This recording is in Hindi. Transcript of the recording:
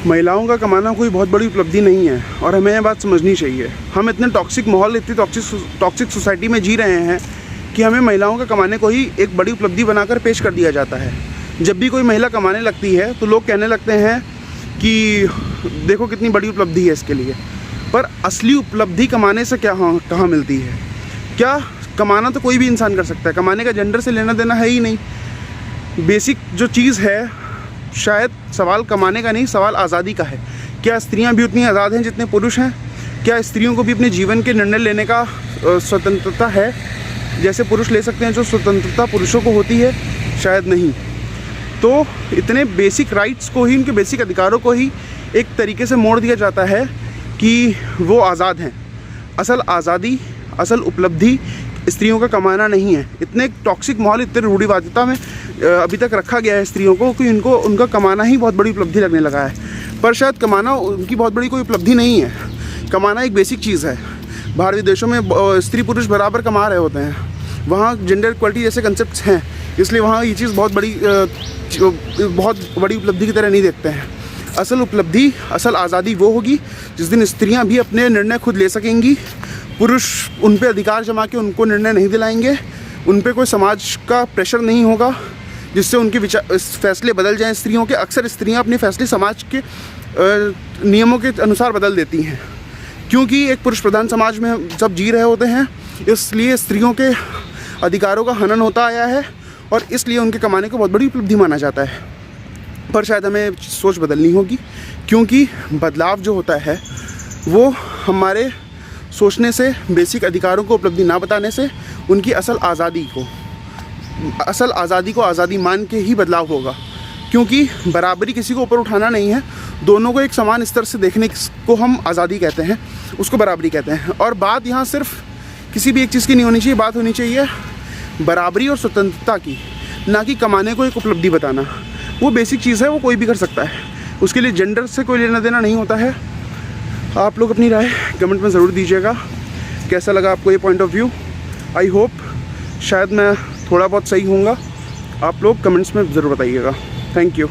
महिलाओं का कमाना कोई बहुत बड़ी उपलब्धि नहीं है और हमें यह बात समझनी चाहिए। हम इतने टॉक्सिक माहौल, इतनी टॉक्सिक सोसाइटी में जी रहे हैं कि हमें महिलाओं का कमाने को ही एक बड़ी उपलब्धि बनाकर पेश कर दिया जाता है। जब भी कोई महिला कमाने लगती है तो लोग कहने लगते हैं कि देखो कितनी बड़ी उपलब्धि है इसके लिए। पर असली उपलब्धि कमाने से कहाँ मिलती है? क्या कमाना तो कोई भी इंसान कर सकता है, कमाने का जेंडर से लेना देना है ही नहीं। बेसिक जो चीज़ है, शायद सवाल कमाने का नहीं, सवाल आज़ादी का है। क्या स्त्रियां भी उतनी आज़ाद हैं जितने पुरुष हैं? क्या स्त्रियों को भी अपने जीवन के निर्णय लेने का स्वतंत्रता है जैसे पुरुष ले सकते हैं जो स्वतंत्रता पुरुषों को होती है? शायद नहीं। तो इतने बेसिक राइट्स को ही, उनके बेसिक अधिकारों को ही एक तरीके से मोड़ दिया जाता है कि वो आज़ाद हैं। असल आज़ादी, असल उपलब्धि स्त्रियों का कमाना नहीं है। इतने टॉक्सिक माहौल, इतने रूढ़िवादिता में अभी तक रखा गया है स्त्रियों को कि उनका कमाना ही बहुत बड़ी उपलब्धि लगने लगा है। पर शायद कमाना उनकी बहुत बड़ी कोई उपलब्धि नहीं है। कमाना एक बेसिक चीज़ है। बाहर विदेशों में स्त्री पुरुष बराबर कमा रहे होते हैं, वहाँ जेंडर इक्वलिटी जैसे कंसेप्ट्स हैं, इसलिए वहाँ ये चीज़ बहुत बड़ी उपलब्धि की तरह नहीं देखते हैं। असल उपलब्धि, असल आज़ादी वो होगी जिस दिन स्त्रियाँ भी अपने निर्णय खुद ले सकेंगी, पुरुष उन पे अधिकार जमा के उनको निर्णय नहीं दिलाएंगे, उन पे कोई समाज का प्रेशर नहीं होगा जिससे उनके फैसले बदल जाएं स्त्रियों के। अक्सर स्त्रियां अपने फैसले समाज के नियमों के अनुसार बदल देती हैं, क्योंकि एक पुरुष प्रधान समाज में जब जी रहे होते हैं, इसलिए स्त्रियों के अधिकारों का हनन होता आया है और इसलिए उनके कमाने को बहुत बड़ी उपलब्धि माना जाता है। पर शायद हमें सोच बदलनी होगी, क्योंकि बदलाव जो होता है वो हमारे सोचने से, बेसिक अधिकारों को उपलब्धि ना बताने से, उनकी असल आज़ादी को आज़ादी मान के ही बदलाव होगा। क्योंकि बराबरी किसी को ऊपर उठाना नहीं है, दोनों को एक समान स्तर से देखने को हम आज़ादी कहते हैं, उसको बराबरी कहते हैं। और बात यहाँ सिर्फ किसी भी एक चीज़ की नहीं होनी चाहिए, बात होनी चाहिए बराबरी और स्वतंत्रता की, ना कि कमाने को एक उपलब्धि बताना। वो बेसिक चीज़ है, वो कोई भी कर सकता है, उसके लिए जेंडर से कोई लेना देना नहीं होता है। आप लोग अपनी राय कमेंट में ज़रूर दीजिएगा, कैसा लगा आपको ये point of view. I hope शायद मैं थोड़ा बहुत सही होऊंगा, आप लोग कमेंट्स में ज़रूर बताइएगा। Thank you.